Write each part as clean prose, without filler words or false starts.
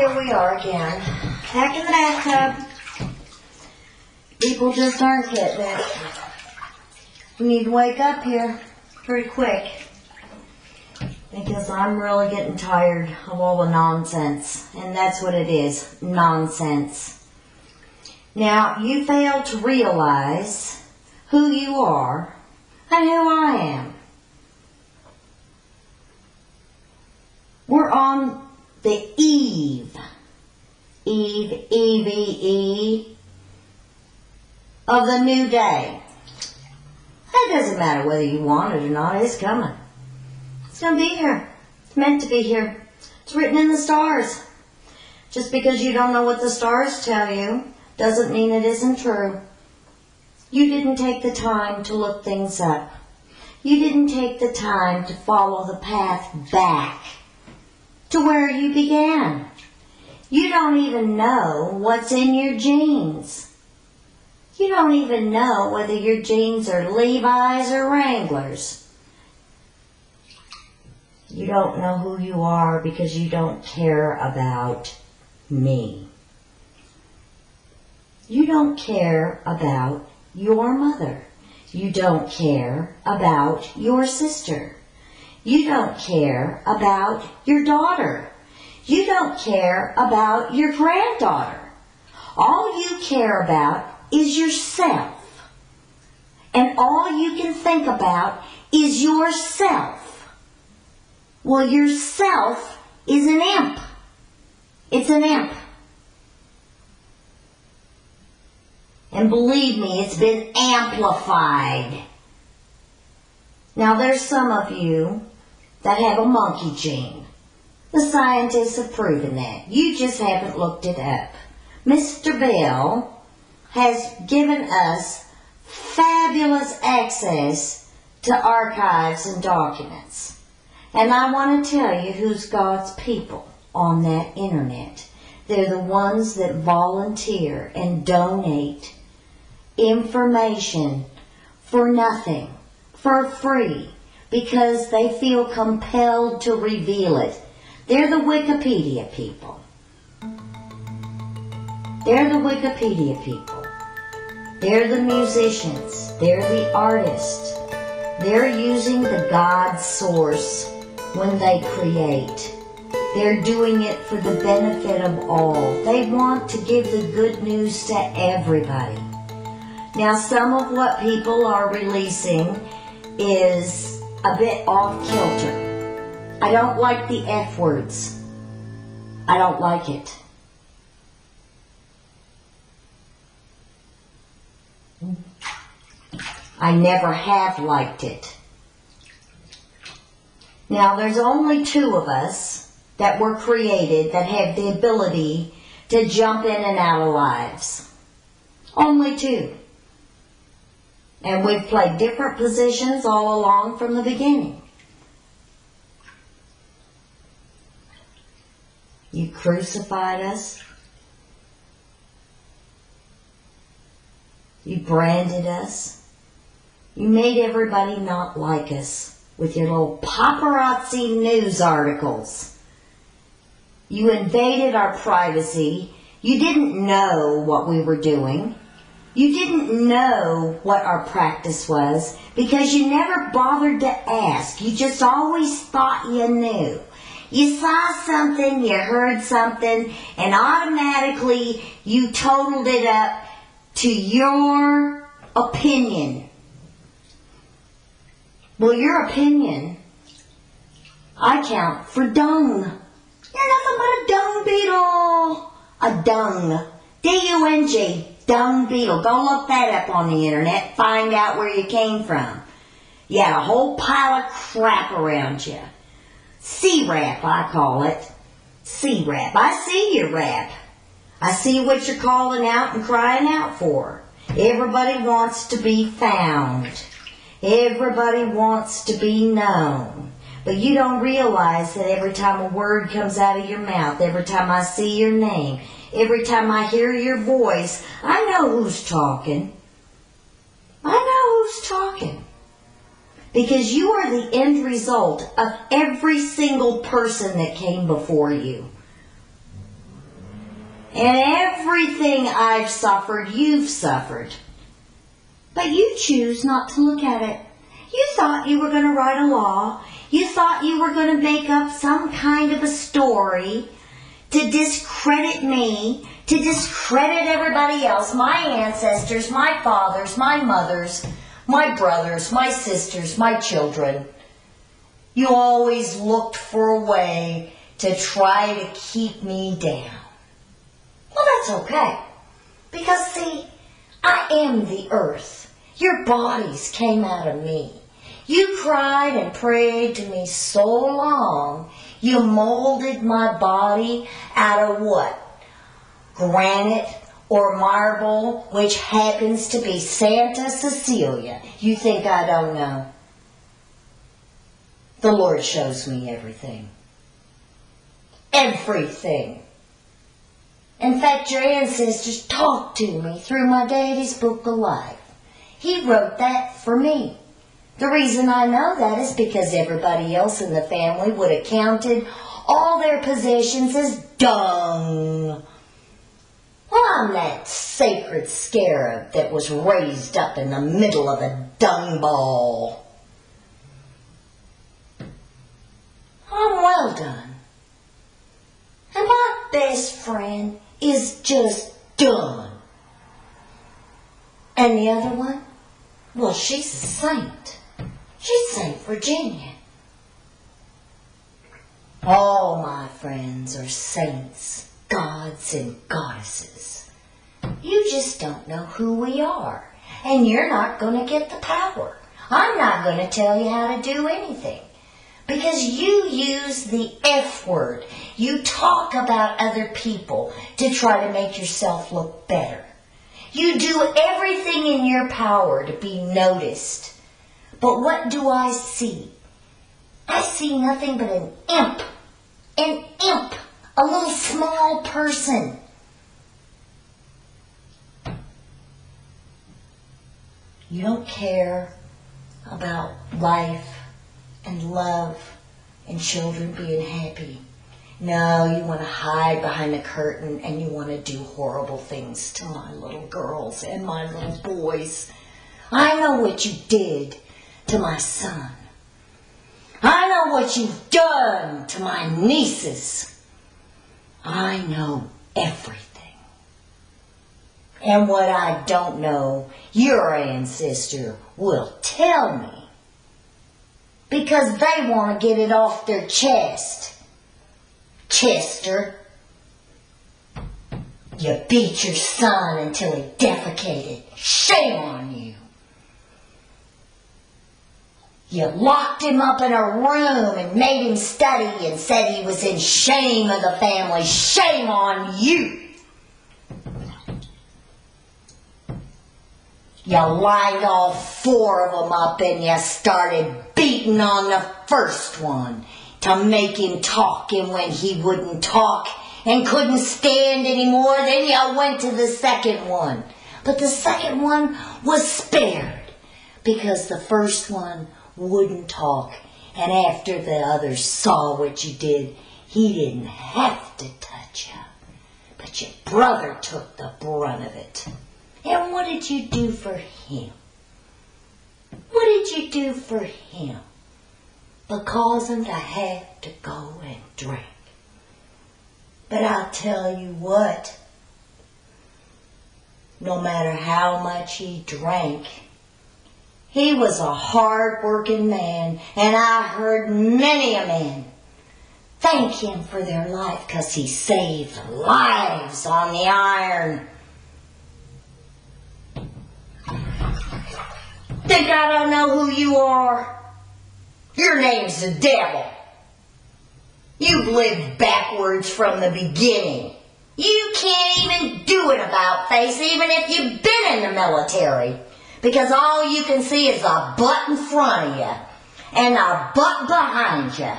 here we are again. Back in the bathtub. People just aren't getting it. We need to wake up here pretty quick. Because I'm really getting tired of all the nonsense. And that's what it is. Nonsense. Now, you fail to realize who you are and who I am. We're on the eve, E-V-E, of the new day. That doesn't matter whether you want it or not, it's coming. It's going to be here. It's meant to be here. It's written in the stars. Just because you don't know what the stars tell you doesn't mean it isn't true. You didn't take the time to look things up. You didn't take the time to follow the path back to where you began. You don't even know what's in your genes. You don't even know whether your genes are Levi's or Wranglers. You don't know who you are because you don't care about me. You don't care about your mother. You don't care about your sister. You don't care about your daughter. You don't care about your granddaughter. All you care about is yourself. And all you can think about is yourself. Well, yourself is an imp. It's an imp. And believe me, it's been amplified. Now, there's some of you that have a monkey gene. The scientists have proven that. You just haven't looked it up. Mr. Bell has given us fabulous access to archives and documents. And I want to tell you who's God's people on that internet. They're the ones that volunteer and donate information for nothing, for free, because they feel compelled to reveal it. They're the Wikipedia people. They're the Wikipedia people. They're the musicians. They're the artists. They're using the God source when they create. They're doing it for the benefit of all. They want to give the good news to everybody. Now, some of what people are releasing is a bit off kilter. I don't like the F words. I don't like it. I never have liked it. Now, there's only two of us that were created that have the ability to jump in and out of lives. Only two. And we've played different positions all along from the beginning. You crucified us. You branded us. You made everybody not like us with your little paparazzi news articles. You invaded our privacy. You didn't know what we were doing. You didn't know what our practice was because you never bothered to ask. You just always thought you knew. You saw something, you heard something, and automatically you totaled it up to your opinion. Well, your opinion, I count for dung. You're nothing but a dung beetle. A dung. D-U-N-G. Dung beetle. Go look that up on the internet. Find out where you came from. You had a whole pile of crap around you. C-rap, I call it. C-rap. I see your rap. I see what you're calling out and crying out for. Everybody wants to be found. Everybody wants to be known. But you don't realize that every time a word comes out of your mouth, every time I see your name, every time I hear your voice, I know who's talking. I know who's talking. Because you are the end result of every single person that came before you. And everything I've suffered, you've suffered. But you choose not to look at it. You thought you were going to write a law. You thought you were going to make up some kind of a story to discredit me, to discredit everybody else, my ancestors, my fathers, my mothers, my brothers, my sisters, my children. You always looked for a way to try to keep me down. Well, that's okay. Because, see, I am the earth. Your bodies came out of me. You cried and prayed to me so long, you molded my body out of what? Granite or marble, which happens to be Santa Cecilia. You think I don't know? The Lord shows me everything. Everything. In fact, your ancestors talked to me through my daddy's book of life. He wrote that for me. The reason I know that is because everybody else in the family would have counted all their possessions as dung. Well, I'm that sacred scarab that was raised up in the middle of a dung ball. I'm well done. And my best friend is just done. And the other one? Well, she's a saint. She's Saint Virginia. All my friends are saints, gods, and goddesses. You just don't know who we are. And you're not going to get the power. I'm not going to tell you how to do anything. Because you use the F word. You talk about other people to try to make yourself look better. You do everything in your power to be noticed. But what do I see? I see nothing but an imp. An imp. A little small person. You don't care about life and love and children being happy. No, you want to hide behind the curtain and you want to do horrible things to my little girls and my little boys. I know what you did to my son. I know what you've done to my nieces. I know everything. And what I don't know, your ancestor will tell me. Because they want to get it off their chest. Chester, you beat your son until he defecated. Shame on you. You locked him up in a room and made him study and said he was in shame of the family. Shame on you. You lined all four of them up and you started beating on the first one to make him talk, and when he wouldn't talk and couldn't stand anymore, then you went to the second one. But the second one was spared because the first one wouldn't talk, and after the others saw what you did, he didn't have to touch you. But your brother took the brunt of it. And what did you do for him? What did you do for him? But cause him to have to go and drink. But I'll tell you what, no matter how much he drank, he was a hard-working man, and I heard many a man thank him for their life because he saved lives on the iron. Think I don't know who you are? Your name's the devil. You've lived backwards from the beginning. You can't even do an about face even if you've been in the military. Because all you can see is a butt in front of you and a butt behind you.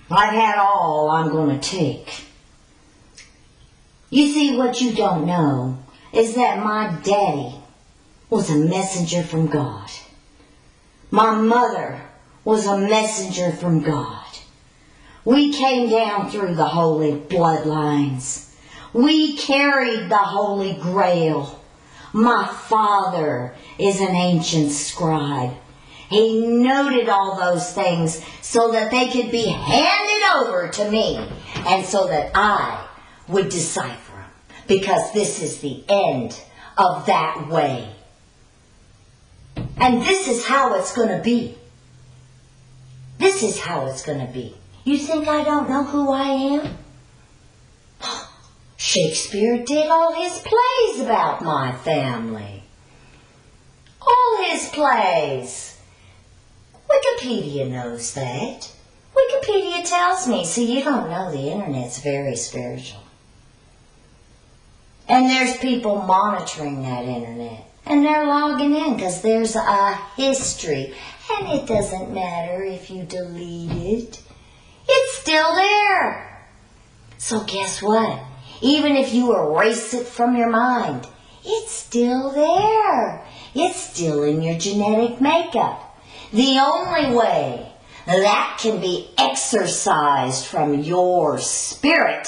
I've had all I'm going to take. You see, what you don't know is that my daddy was a messenger from God. My mother was a messenger from God. We came down through the holy bloodlines. We carried the Holy Grail. My father is an ancient scribe. He noted all those things so that they could be handed over to me and so that I would decipher them, because this is the end of that way. And this is how it's going to be. This is how it's going to be. You think I don't know who I am? Shakespeare did all his plays about my family. All his plays. Wikipedia knows that. Wikipedia tells me. See, you don't know, the internet's very spiritual. And there's people monitoring that internet. And they're logging in because there's a history. And it doesn't matter if you delete it. It's still there. So guess what? Even if you erase it from your mind, it's still there. It's still in your genetic makeup. The only way that can be exorcised from your spirit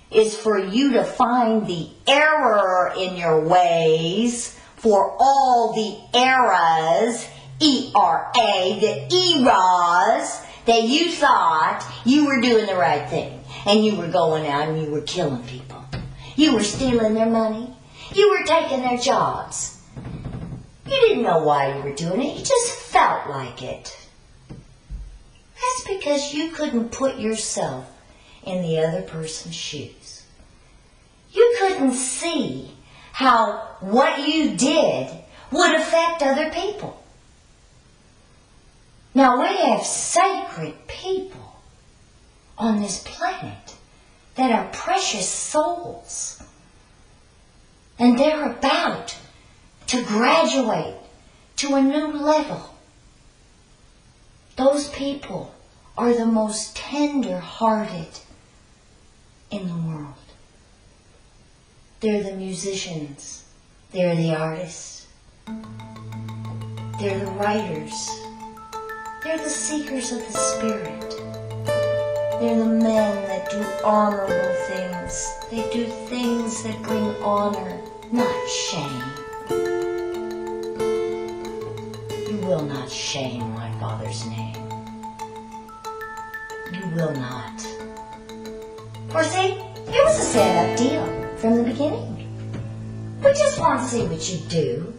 is for you to find the error in your ways for all the eras, E-R-A, the eras, that you thought you were doing the right thing. And you were going out and you were killing people. You were stealing their money. You were taking their jobs. You didn't know why you were doing it. You just felt like it. That's because you couldn't put yourself in the other person's shoes. You couldn't see how what you did would affect other people. Now, we have sacred people on this planet that are precious souls. And they're about to graduate to a new level. Those people are the most tender-hearted in the world. They're the musicians. They're the artists. They're the writers. They're the seekers of the Spirit. They're the men that do honorable things. They do things that bring honor, not shame. You will not shame my Father's name. You will not. For see, it was a set-up deal from the beginning. We just want to see what you do